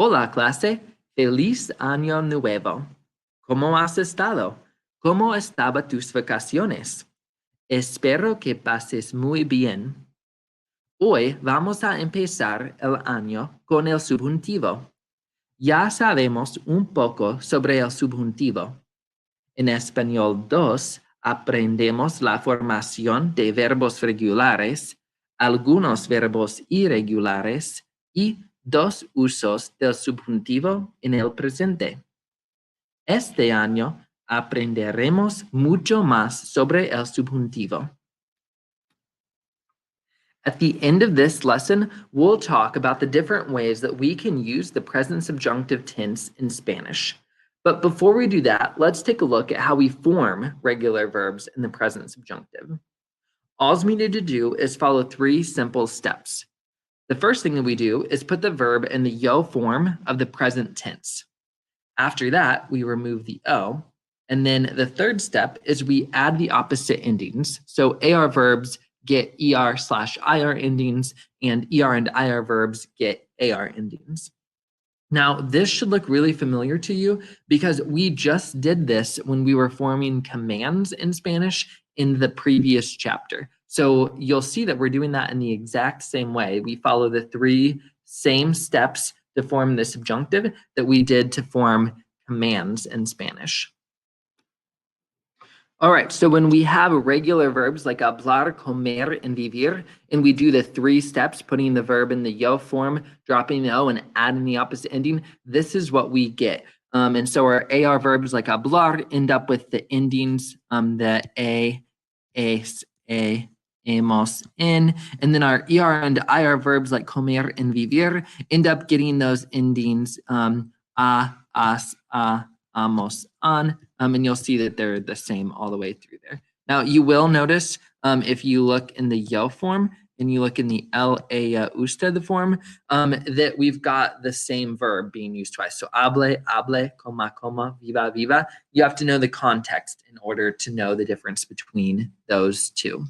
Hola, clase. Feliz año nuevo. ¿Cómo has estado? ¿Cómo estaban tus vacaciones? Espero que pases muy bien. Hoy vamos a empezar el año con el subjuntivo. Ya sabemos un poco sobre el subjuntivo. En español 2 aprendemos la formación de verbos regulares, algunos verbos irregulares y dos usos del subjuntivo en el presente. Este año aprenderemos mucho más sobre el subjuntivo. At the end of this lesson, we'll talk about the different ways that we can use the present subjunctive tense in Spanish. But before we do that, let's take a look at how we form regular verbs in the present subjunctive. All we need to do is follow 3 simple steps. The first thing that we do is put the verb in the yo form of the present tense. After that, we remove the o. And then the third step is we add the opposite endings. So AR verbs get ER/IR endings, and ER and IR verbs get AR endings. Now, this should look really familiar to you because we just did this when we were forming commands in Spanish in the previous chapter. So you'll see that we're doing that in the exact same way. We follow the 3 same steps to form the subjunctive that we did to form commands in Spanish. All right, so when we have regular verbs like hablar, comer, and vivir, and we do the 3 steps, putting the verb in the yo form, dropping the o, and adding the opposite ending, this is what we get. And so our AR verbs like hablar end up with the endings, the a, es, hemos, en, and then our ER and IR verbs like comer and vivir end up getting those endings, a, as, amos, an, and you'll see that they're the same all the way through there. Now, you will notice if you look in the yo form and you look in the usted form, that we've got the same verb being used twice. So hable, coma, viva, viva. You have to know the context in order to know the difference between those 2.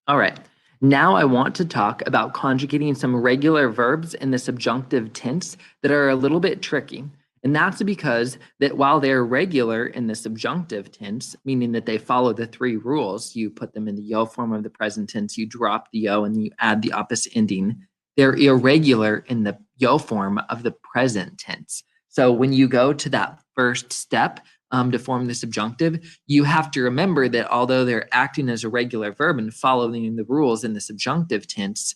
All right. Now I want to talk about conjugating some regular verbs in the subjunctive tense that are a little bit tricky. And that's because that while they're regular in the subjunctive tense, meaning that they follow the 3 rules, you put them in the yo form of the present tense, you drop the o, and you add the opposite ending, they're irregular in the yo form of the present tense. So when you go to that first step to form the subjunctive, you have to remember that although they're acting as a regular verb and following the rules in the subjunctive tense,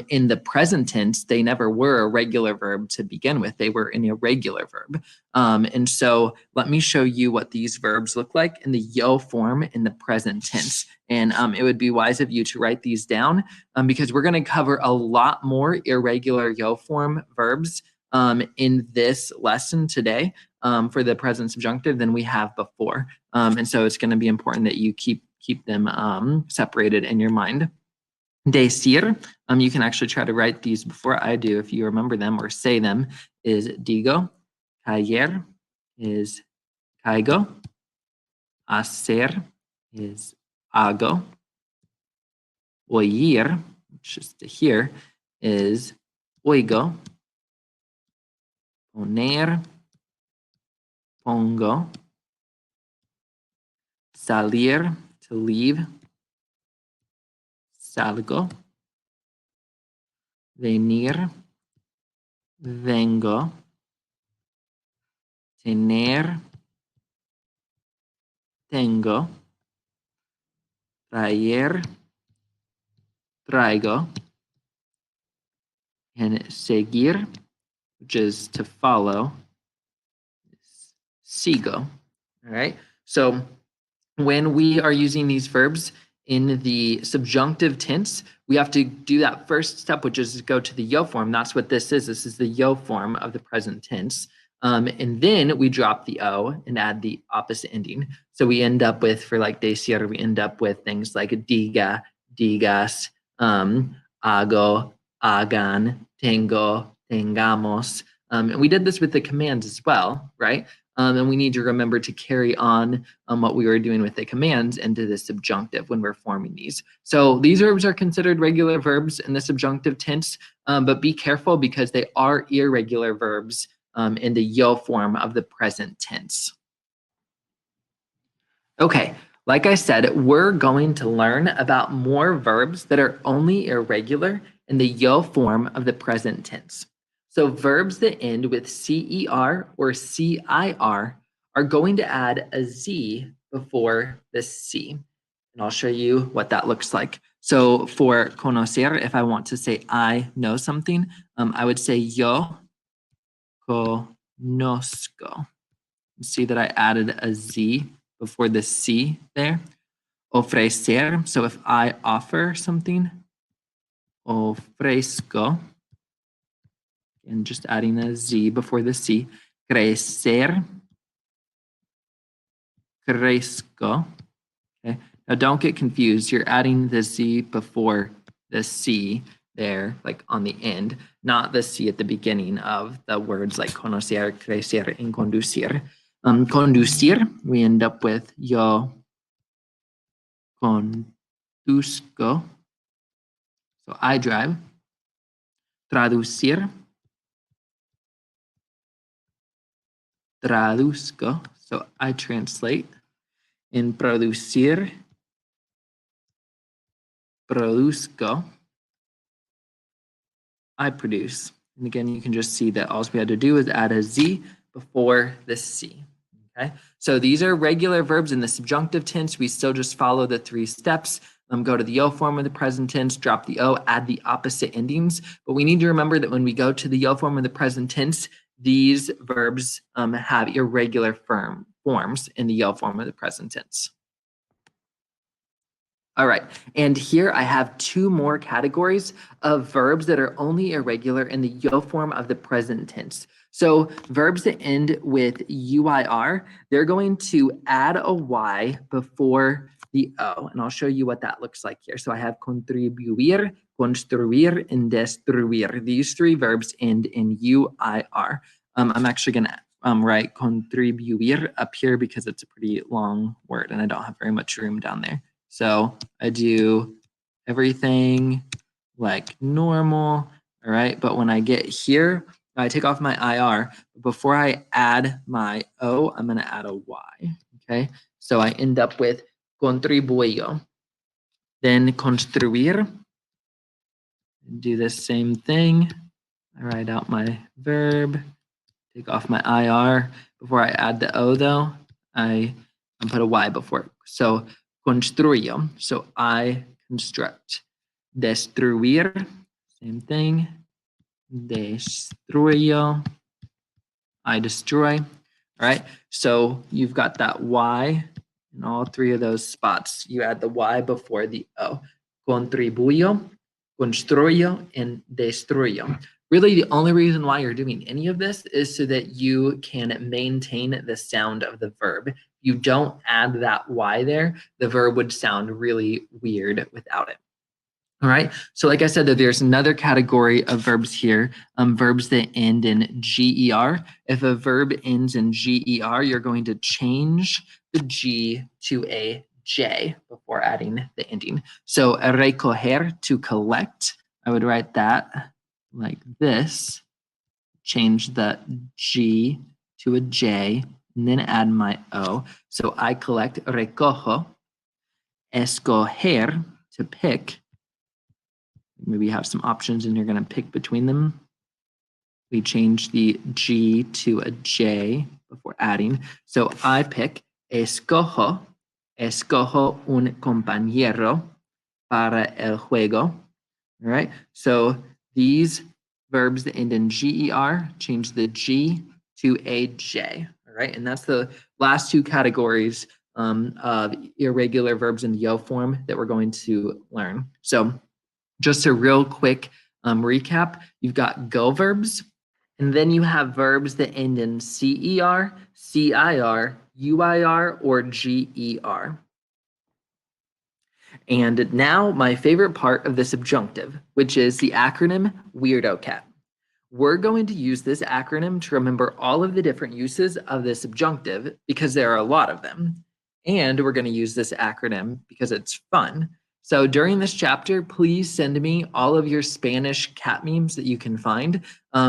in the present tense, they never were a regular verb to begin with. They were an irregular verb. And so let me show you what these verbs look like in the yo form in the present tense. And it would be wise of you to write these down because we're going to cover a lot more irregular yo form verbs in this lesson today for the present subjunctive than we have before. And so it's going to be important that you keep them separated in your mind. Decir, you can actually try to write these before I do if you remember them or say them, is digo. Caer is caigo. Hacer is hago. Oír, which is to hear, is oigo. Poner, pongo. Salir, to leave. Salgo. Venir, vengo. Tener, tengo. Traer, traigo. And seguir, which is to follow, sigo. All right. So when we are using these verbs in the subjunctive tense, we have to do that first step, which is to go to the yo form. That's what this is. This is the yo form of the present tense. And then we drop the o and add the opposite ending. So we end up with, for like decir, we end up with things like diga, digas, hago, hagan, tengo, tengamos. And we did this with the commands as well, right? And we need to remember to carry on what we were doing with the commands into the subjunctive when we're forming these. So these verbs are considered regular verbs in the subjunctive tense, but be careful because they are irregular verbs in the yo form of the present tense. Okay, like I said, we're going to learn about more verbs that are only irregular in the yo form of the present tense. So verbs that end with CER or CIR are going to add a Z before the C. And I'll show you what that looks like. So for conocer, if I want to say I know something, I would say yo conozco. See that I added a Z before the C there. Ofrecer, so if I offer something, ofrezco, and just adding a Z before the C. Crecer, crezco. Okay. Now don't get confused. You're adding the Z before the C there, like on the end, not the C at the beginning of the words like conocer, crecer, and conducir. Conducir, we end up with yo conduzco. So I drive. Traducir. Traduzco. So I translate. In producir. Produzco. I produce. And again, you can just see that all we had to do is add a Z before the C. Okay, so these are regular verbs in the subjunctive tense. We still just follow the 3 steps. Go to the yo form of the present tense, drop the O, add the opposite endings. But we need to remember that when we go to the yo form of the present tense, these verbs have irregular forms in the yo form of the present tense. All right, and here I have 2 more categories of verbs that are only irregular in the yo form of the present tense. So verbs that end with UIR, they're going to add a Y before the O, and I'll show you what that looks like here. So I have contribuir, construir, and destruir. These 3 verbs end in UIR. I'm actually going to write contribuir up here because it's a pretty long word, and I don't have very much room down there. So I do everything like normal, all right? But when I get here, I take off my IR. Before I add my O, I'm gonna add a Y, okay? So I end up with contribuyo. Then construir, do the same thing. I write out my verb, take off my IR. Before I add the O though, I put a Y before it. So construyo, so I construct. Destruir, same thing. Destruyo, I destroy. All right, so you've got that Y in all 3 of those spots. You add the Y before the O. Contribuyo, construyo, and destruyo. Really, the only reason why you're doing any of this is so that you can maintain the sound of the verb. You don't add that Y there, the verb would sound really weird without it. All right, so like I said, there's another category of verbs here, verbs that end in GER. If a verb ends in GER, you're going to change the G to a J before adding the ending. So recoger, to collect, I would write that like this, change the G to a J, and then add my O. So I collect, recojo. Escoger, to pick. Maybe you have some options and you're going to pick between them. We change the G to a J before adding. So I pick escojo un compañero para el juego. All right. So these verbs that end in GER, change the G to a J. All right. And that's the last 2 categories of irregular verbs in the yo form that we're going to learn. So just a real quick recap, you've got go verbs, and then you have verbs that end in CER, CIR, UIR, or GER. And now my favorite part of the subjunctive, which is the acronym weirdocat. We're going to use this acronym to remember all of the different uses of the subjunctive because there are a lot of them. And we're going to use this acronym because it's fun. So during this chapter, please send me all of your Spanish cat memes that you can find.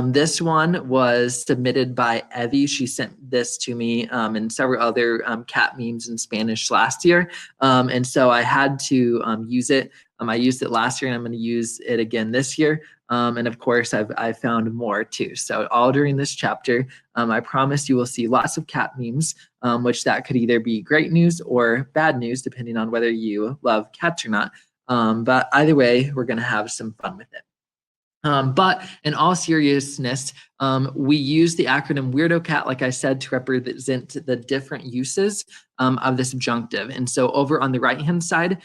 This one was submitted by Evie. She sent this to me and several other cat memes in Spanish last year. And so I had to use it. I used it last year and I'm going to use it again this year. And of course, I've found more too. So all during this chapter, I promise you will see lots of cat memes, which that could either be great news or bad news, depending on whether you love cats or not. But either way, we're going to have some fun with it. But in all seriousness, we use the acronym weirdocat, like I said, to represent the different uses of the subjunctive. And so over on the right-hand side,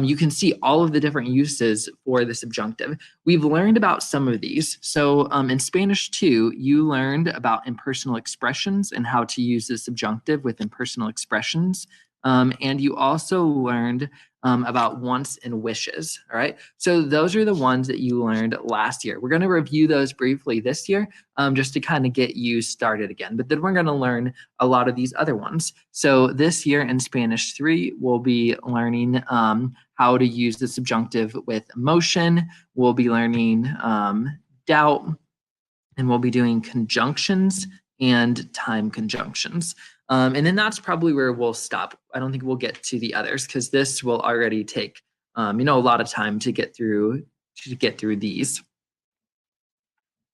you can see all of the different uses for the subjunctive. We've learned about some of these. So in Spanish 2, you learned about impersonal expressions and how to use the subjunctive with impersonal expressions. And you also learned about wants and wishes. All right. So those are the ones that you learned last year. We're going to review those briefly this year just to kind of get you started again. But then we're going to learn a lot of these other ones. So this year in Spanish 3, we'll be learning how to use the subjunctive with emotion. We'll be learning doubt, and we'll be doing conjunctions and time conjunctions. And then that's probably where we'll stop. I don't think we'll get to the others because this will already take, a lot of time to get through these.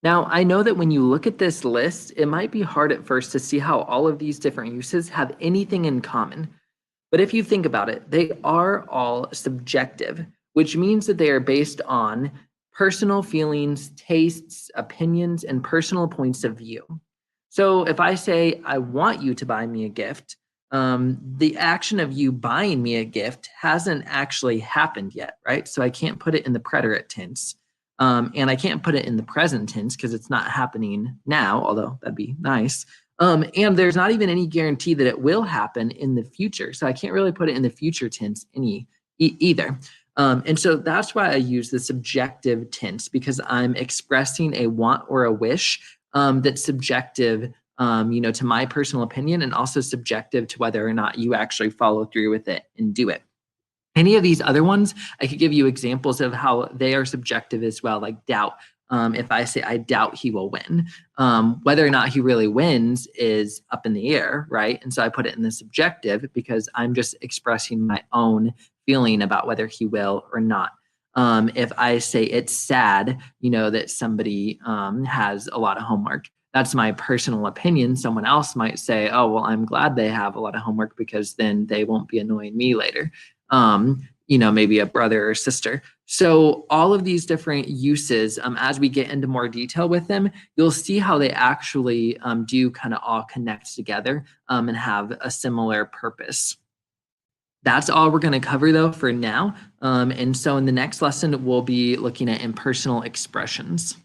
Now, I know that when you look at this list, it might be hard at first to see how all of these different uses have anything in common. But if you think about it, they are all subjective, which means that they are based on personal feelings, tastes, opinions, and personal points of view. So if I say, I want you to buy me a gift, the action of you buying me a gift hasn't actually happened yet, right? So I can't put it in the preterite tense. And I can't put it in the present tense because it's not happening now, although that'd be nice. And there's not even any guarantee that it will happen in the future. So I can't really put it in the future tense either. And so that's why I use the subjective tense, because I'm expressing a want or a wish that's subjective, to my personal opinion, and also subjective to whether or not you actually follow through with it and do it. Any of these other ones, I could give you examples of how they are subjective as well, like doubt. If I say, I doubt he will win, whether or not he really wins is up in the air, right? And so I put it in the subjective because I'm just expressing my own feeling about whether he will or not. If I say it's sad, that somebody has a lot of homework, that's my personal opinion. Someone else might say, oh, well, I'm glad they have a lot of homework because then they won't be annoying me later. Maybe a brother or sister. So all of these different uses, as we get into more detail with them, you'll see how they actually do kind of all connect together and have a similar purpose. That's all we're going to cover though for now. And so in the next lesson, we'll be looking at impersonal expressions.